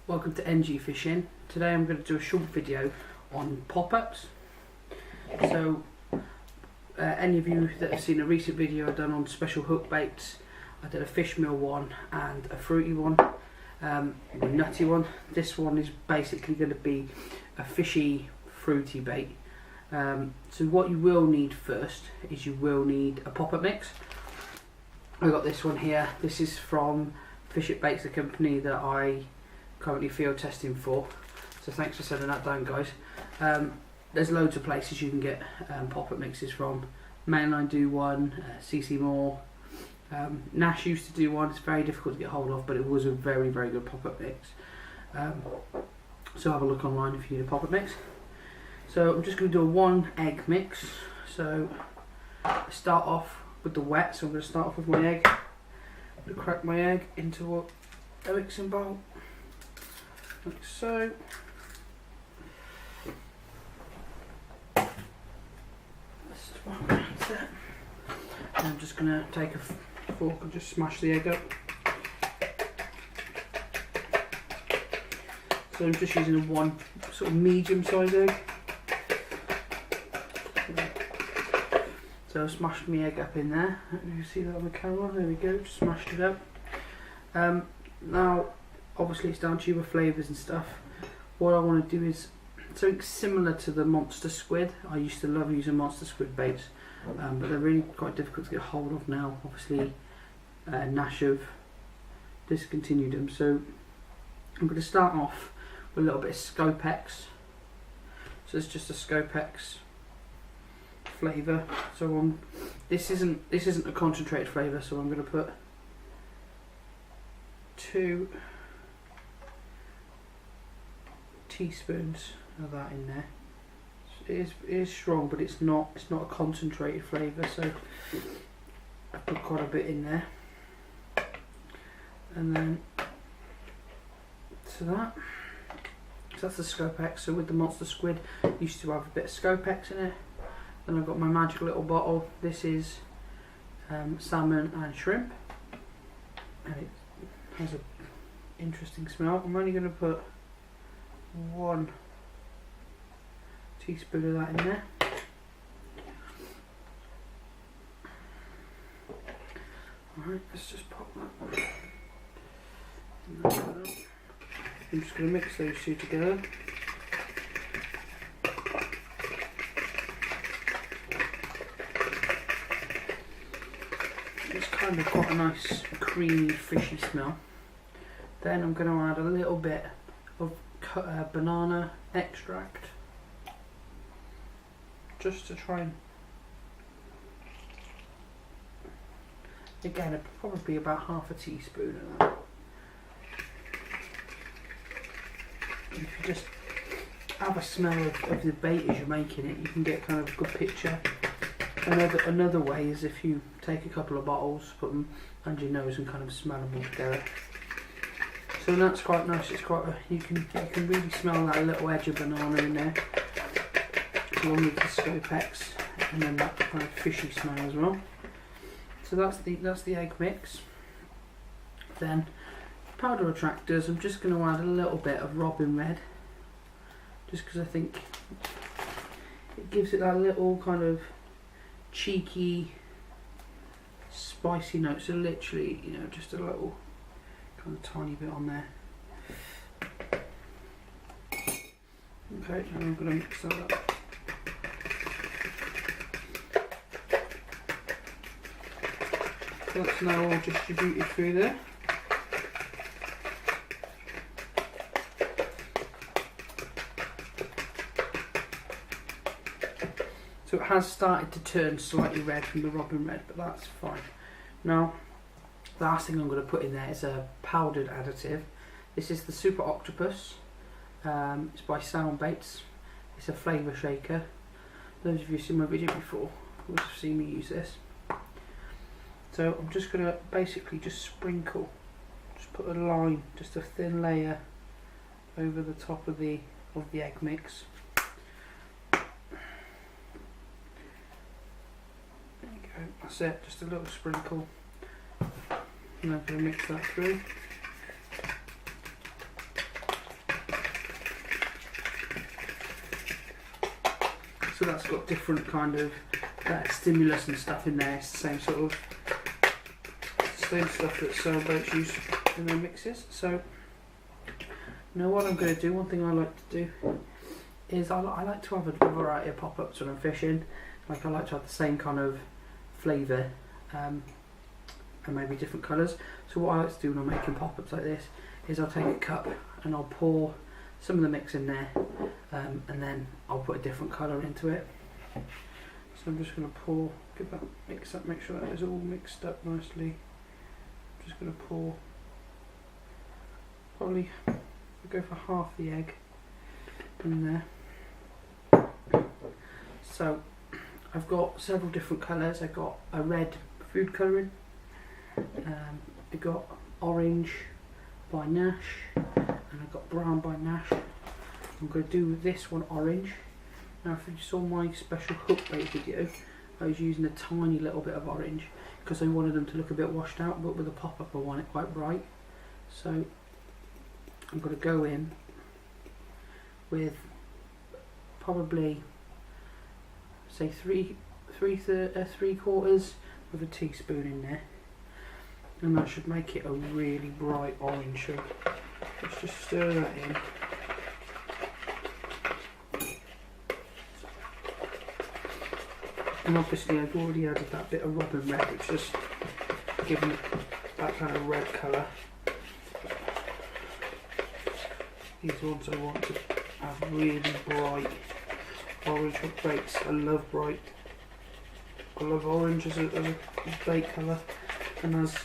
Welcome to NG Fishing. Today I'm going to do a short video on pop-ups. So any of you that have seen a recent video I've done on special hook baits, I did a fish meal one and a fruity one, a nutty one. This one is basically going to be a fishy fruity bait. So what you will need first is you will need a pop-up mix. I've got this one here. This is from Fish It Baits, the company that I currently field testing for, so thanks for sending that down, guys. There's loads of places you can get pop-up mixes from. Mainline do one, CC Moore, Nash used to do one. It's very difficult to get hold of, but it was a very good pop-up mix. So have a look online if you need a pop-up mix. So I'm just going to do a 1 egg mix. So start off with the wet, so I'm going to start off with my egg. I'm going to crack my egg into a mixing bowl, like so. And I'm just going to take a fork and just smash the egg up. So I'm just using a 1 sort of medium sized egg. So I smashed my egg up in there. You can see that on the camera. There we go, just smashed it up. Now obviously it's down to your flavours and stuff. What I want to do is something similar to the monster squid. I used to love using monster squid baits, but they're really quite difficult to get hold of now. Obviously Nash have discontinued them, so I'm going to start off with a little bit of Scopex. So it's just a Scopex flavour. So this isn't a concentrated flavour, so I'm going to put 2 teaspoons of that in there. It is strong, but it's not a concentrated flavour, so I put quite a bit in there. And then so that's the Scopex. So with the monster squid, used to have a bit of Scopex in it. Then I've got my magic little bottle. This is salmon and shrimp, and it has an interesting smell. I'm only going to put 1 teaspoon of that in there. Alright, let's just pop that. I'm just going to mix those two together. It's kind of got a nice creamy fishy smell. Then I'm going to add a little bit of banana extract, just to try and, again, probably about half a teaspoon of that. And if you just have a smell of the bait as you're making it, you can get kind of a good picture. Another way is if you take a couple of bottles, put them under your nose and kind of smell them all together. So that's quite nice. It's quite you can really smell that little edge of banana in there, along with the Scopex, and then that kind of fishy smell as well. So that's the egg mix. Then powder attractors. I'm just going to add a little bit of Robin Red, just because I think it gives it that little kind of cheeky, spicy note. So literally, just a little kind of tiny bit on there. Okay, and I'm going to mix that up. So that's now all distributed through there. So it has started to turn slightly red from the Robin Red, but that's fine. Now, the last thing I'm going to put in there is a powdered additive. This is the Super Octopus. It's by Sound Baits. It's a flavour shaker. Those of you who've seen my video before will have seen me use this. So I'm just going to basically just sprinkle, just put a line, just a thin layer over the top of the egg mix. There you go, that's it, just a little sprinkle. And I'm going to mix that through. that's got different kind of stimulus and stuff in there. It's the same sort of stuff that sailboats use in their mixes. So now what I'm going to do, one thing I like to do is I like to have a variety of pop-ups when I'm fishing. Like I like to have the same kind of flavour and maybe different colours. So what I like to do when I'm making pop-ups like this is I'll take a cup and I'll pour some of the mix in there, and then I'll put a different colour into it. So I'm just going to pour, give that mix up, make sure that is all mixed up nicely. I'm just going to pour, probably I'll go for half the egg in there. So I've got several different colours. I've got a red food colouring, I've got orange by Nash, and I've got brown by Nash. I'm going to do this one orange. Now if you saw my special hook bait video, I was using a tiny little bit of orange because I wanted them to look a bit washed out, but with a pop-up I want it quite bright. So I'm going to go in with probably say three quarters with a teaspoon in there, and that should make it a really bright orange. So let's just stir that in. And obviously I've already added that bit of robin red, which just giving it that kind of red colour. These ones I want to have really bright orange hook baits. I love orange as a bait colour, and as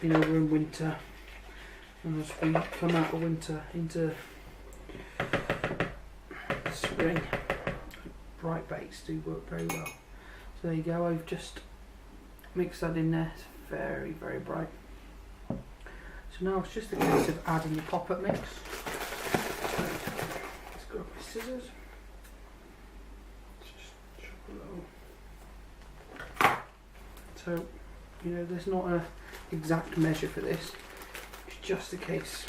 you know, we're in winter, and as we come out of winter into spring, bright baits do work very well. So there you go, I've just mixed that in there. It's very, very bright. So now it's just a case of adding the pop-up mix. Let's grab my scissors. Just chop a little. So, you know, there's not an exact measure for this. It's just a case.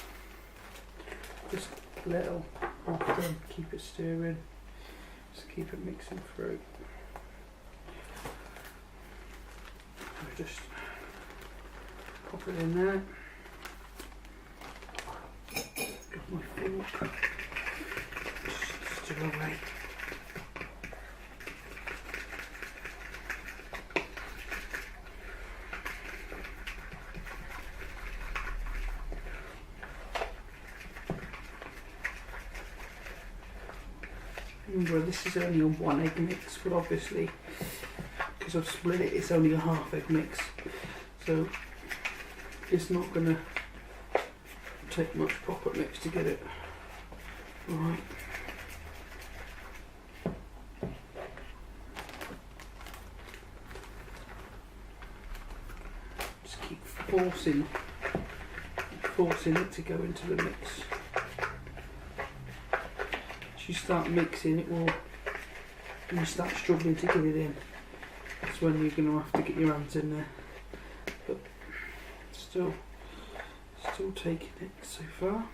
Just a little often, keep it stirring. Just keep it mixing through. Just pop it in there. Got my fork. Just stir away. Remember, this is only a 1 egg mix, but obviously because I've split it, it's only a half egg mix, so it's not going to take much pop-up mix to get it right. Just keep forcing it to go into the mix. As you start mixing, it will, when you start struggling to get it in, that's when you're going to have to get your hands in there, but still taking it so far.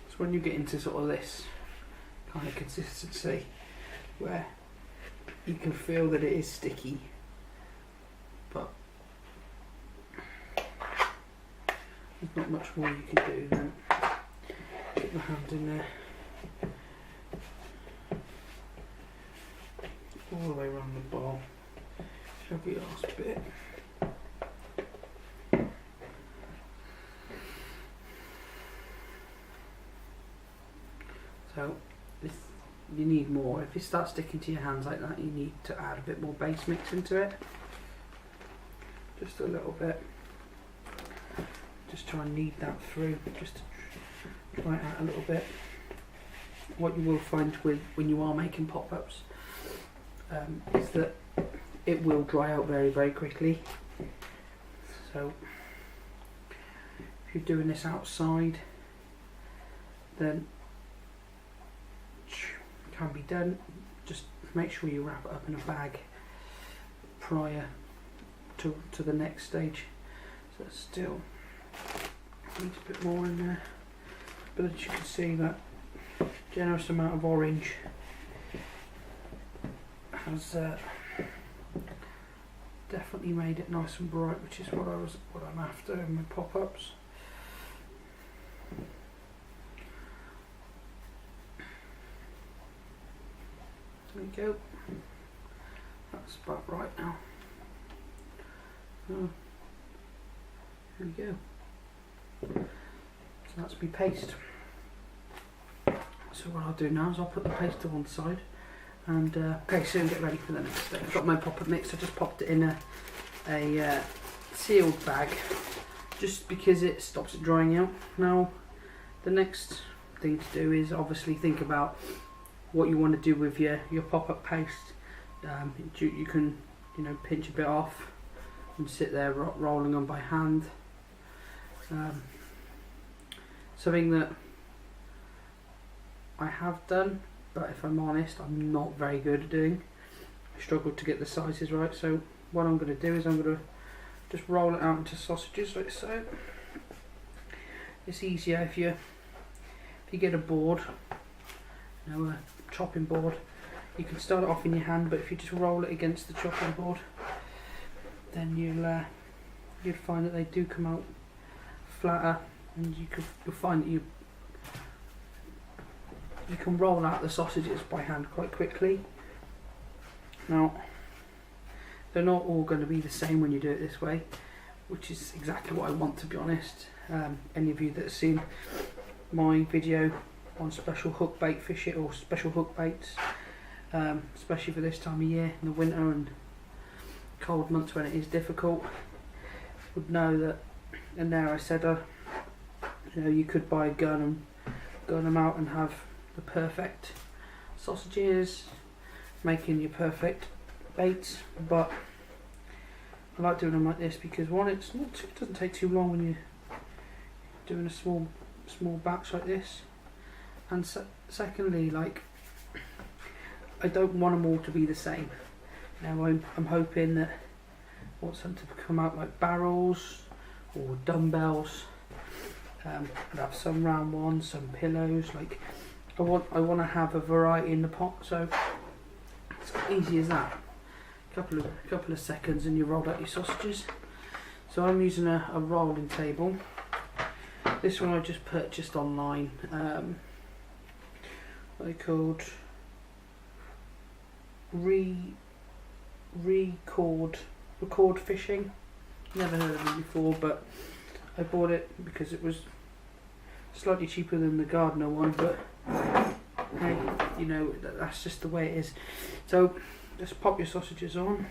So when you get into sort of this kind of consistency where you can feel that it is sticky, but there's not much more you can do than get the hand in there all the way around the bowl. Shove your last bit. So this, you need more. If it starts sticking to your hands like that, you need to add a bit more base mix into it. Just a little bit. Just try and knead that through, just to dry it out a little bit. What you will find with when you are making pop-ups is that it will dry out very, very quickly. So if you're doing this outside, then it can be done. Just make sure you wrap it up in a bag prior to the next stage. So it still needs a bit more in there, but as you can see, that generous amount of orange has definitely made it nice and bright, which is what I'm after in my pop-ups. There we go. That's about right now. Oh, there we go. So that's my paste. So what I'll do now is I'll put the paste to one side and okay, soon get ready for the next step. I've got my pop-up mix. I just popped it in a sealed bag just because it stops it drying out. Now the next thing to do is obviously think about what you want to do with your pop-up paste. You can, you know, pinch a bit off and sit there rolling on by hand. Something that I have done, but if I'm honest, I'm not very good at doing. I struggle to get the sizes right, so what I'm going to do is I'm going to just roll it out into sausages like so. It's easier if you get a board, you know, a chopping board. You can start it off in your hand, but if you just roll it against the chopping board, then you'll find that they do come out flatter, and you'll find that you can roll out the sausages by hand quite quickly. Now, they're not all going to be the same when you do it this way, which is exactly what I want, to be honest. Any of you that have seen my video on special hook bait fishing or special hook baits, especially for this time of year in the winter and cold months when it is difficult, would know that. And there I said, you know, you could buy a gun and gun them out and have the perfect sausages, making your perfect baits. But I like doing them like this because one, it doesn't take too long when you're doing a small batch like this, and secondly, like, I don't want them all to be the same. Now I'm hoping that I want some to come out like barrels or dumbbells. I'd have some round ones, some pillows. Like I want to have a variety in the pot. So it's easy as that. Couple of seconds and you roll out your sausages. So I'm using a rolling table. This one I just purchased online. What they called Record Fishing. Never heard of them before, but I bought it because it was slightly cheaper than the Gardner one, but hey, you know, that's just the way it is. So just pop your sausages on.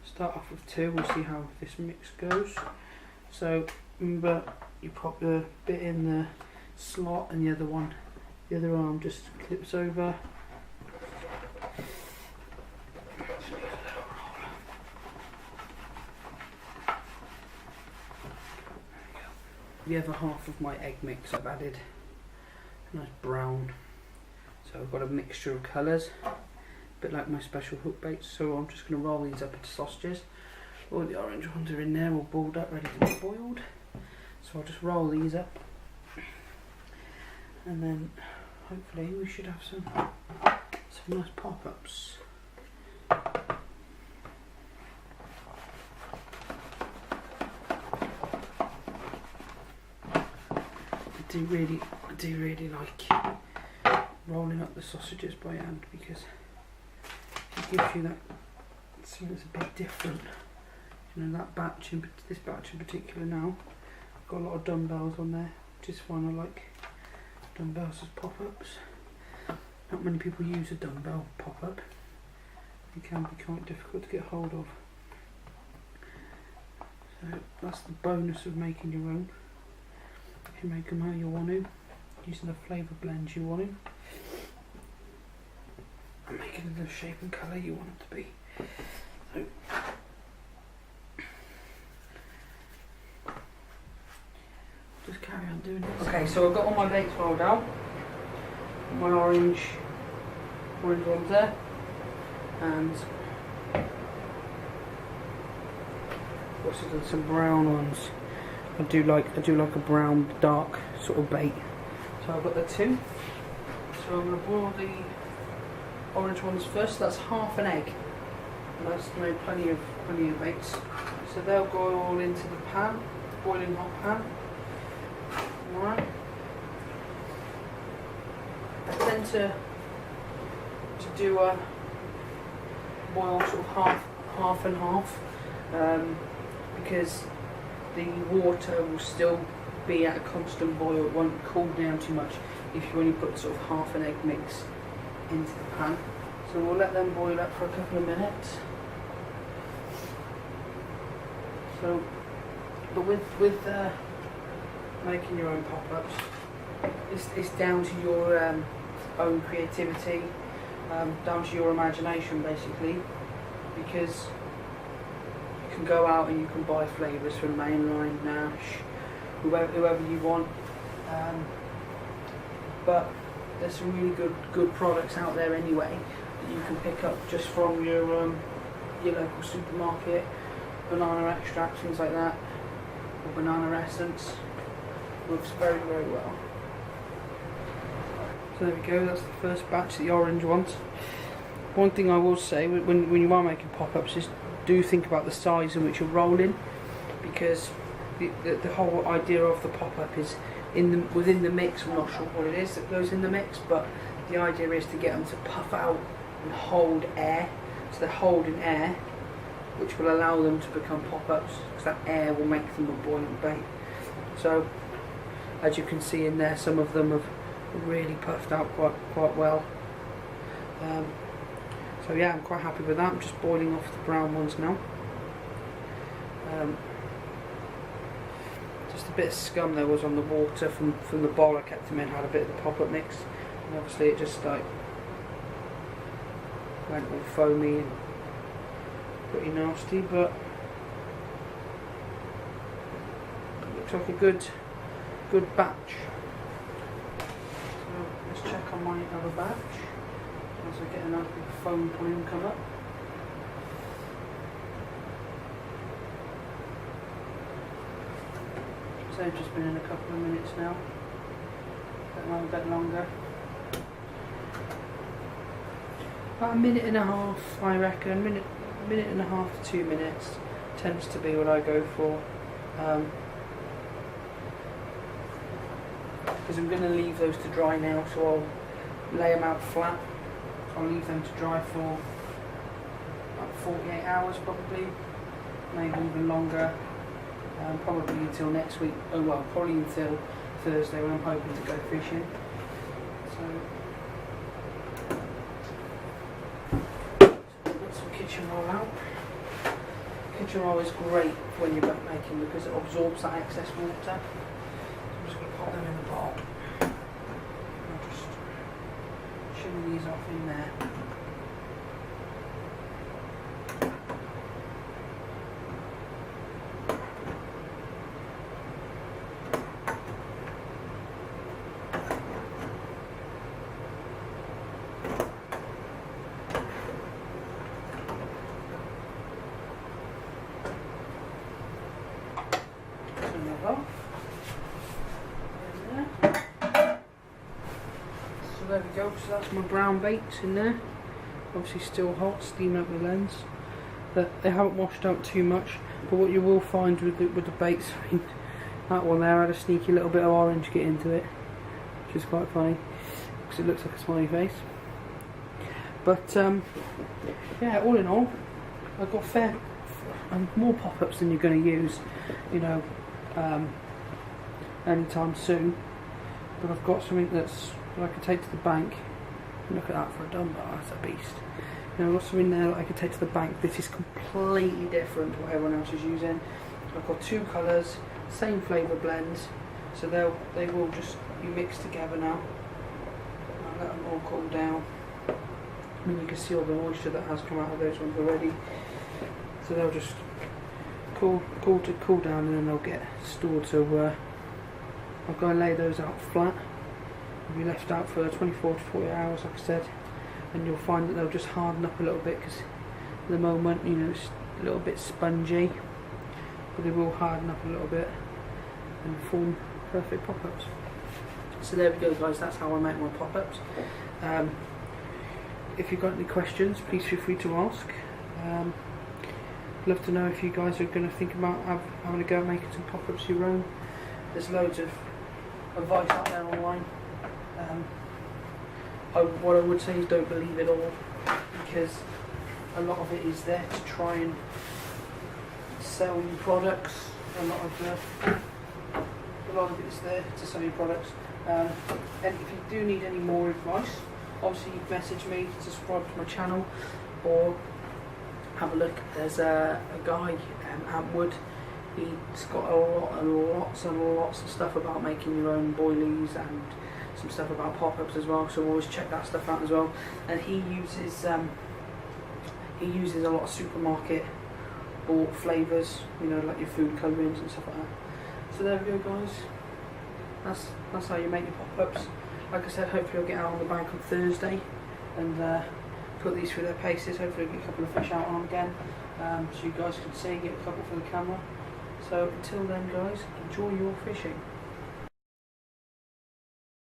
Start off with 2, we'll see how this mix goes. So remember, you pop the bit in the slot and the other arm just clips over. The other half of my egg mix I've added nice brown, so I've got a mixture of colours, a bit like my special hook baits. So I'm just going to roll these up into sausages. All the orange ones are in there all balled up, ready to be boiled. So I'll just roll these up, and then hopefully we should have some nice pop-ups. I do really like rolling up the sausages by hand, because it gives you that something that's a bit different. You know, this batch in particular now, I've got a lot of dumbbells on there, which is fun. I like dumbbells as pop-ups. Not many people use a dumbbell pop-up. It can be quite difficult to get hold of. So that's the bonus of making your own. You make them how you want to, using the flavour blends you want to, and making it the shape and colour you want it to be. So, just carry on doing this. Okay, so I've got all my baits rolled out. My orange ones there, and also done some brown ones. I do like a brown dark sort of bait. So I've got the two. So I'm going to boil the orange ones first. That's half an egg, and that's made plenty of baits. So they'll go all into the pan, boiling hot pan. Alright. I tend to do a boil sort of half and half, because the water will still be at a constant boil. It won't cool down too much if you only put sort of half an egg mix into the pan. So we'll let them boil up for a couple of minutes. So, but with making your own pop-ups, it's down to your own creativity, down to your imagination basically, because you can go out and you can buy flavours from Mainline, Nash, whoever you want, but there's some really good products out there anyway that you can pick up just from your local supermarket. Banana extract, things like that, or banana essence, works very well. So there we go, that's the first batch, the orange ones. One thing I will say when you are making pop-ups is do think about the size in which you're rolling, because the whole idea of the pop-up is within the mix. I'm not sure what it is that goes in the mix, but the idea is to get them to puff out and hold air, so they're holding air, which will allow them to become pop-ups, because that air will make them a buoyant bait. So as you can see in there, some of them have really puffed out quite well. So yeah, I'm quite happy with that. I'm just boiling off the brown ones now. Just a bit of scum there was on the water from the bowl I kept them in, had a bit of the pop-up mix, and obviously it just like went all foamy and pretty nasty, but it looks like a good batch. So let's check on my other batch as I get another big foam plume come up. So I've just been in a couple of minutes now, a bit longer. About a minute and a half, I reckon. Minute and a half to 2 minutes tends to be what I go for, because I'm going to leave those to dry now, so I'll lay them out flat. I'll leave them to dry for about 48 hours probably, maybe even longer, probably until next week. Oh well, probably until Thursday when I'm hoping to go fishing. Kitchen roll out. Kitchen roll is great when you're boat making because it absorbs that excess water. So I'm just going to pop them in the bowl. I'll just shimmy these off in there. So there we go, so that's my brown baits in there, obviously still hot, steaming up the lens, but they haven't washed out too much. But what you will find with the baits, I mean, that one there had a sneaky little bit of orange get into it, which is quite funny because it looks like a smiley face. But yeah, all in all, I've got more pop-ups than you're going to use, you know, anytime soon. But I've got something that I could take to the bank. Look at that for a dumbbell, that's a beast. You know, I've got something there that I could take to the bank. This is completely different to what everyone else is using. I've got two colours, same flavour blends, so they will just be mixed together now. I'll let them all cool down. I mean, you can see all the moisture that has come out of those ones already. So they'll just cool down, and then they'll get stored. So I'll go and lay those out flat. They'll be left out for 24 to 40 hours, like I said, and you'll find that they'll just harden up a little bit because at the moment, you know, it's a little bit spongy. but they will harden up a little bit and form perfect pop-ups. So there we go guys, that's how I make my pop-ups. If you've got any questions, please feel free to ask. Love to know if you guys are going to think about having a go at making some pop-ups of your own. There's loads of advice out there online. What I would say is don't believe it all, because a lot of it is there to try and sell you products. A lot of it is there to sell you products. And if you do need any more advice, obviously message me, subscribe to my channel, or have a look. There's a guy, Ant Wood. He's got lots of stuff about making your own boilies and some stuff about pop-ups as well. So always check that stuff out as well. And he uses a lot of supermarket bought flavours, you know, like your food colourings and stuff like that. So there we go, guys. That's how you make your pop-ups. Like I said, hopefully I'll get out on the bank on Thursday and put these through their paces. Hopefully I'll get a couple of fish out on them again, so you guys can see, get a couple for the camera. So until then guys, enjoy your fishing.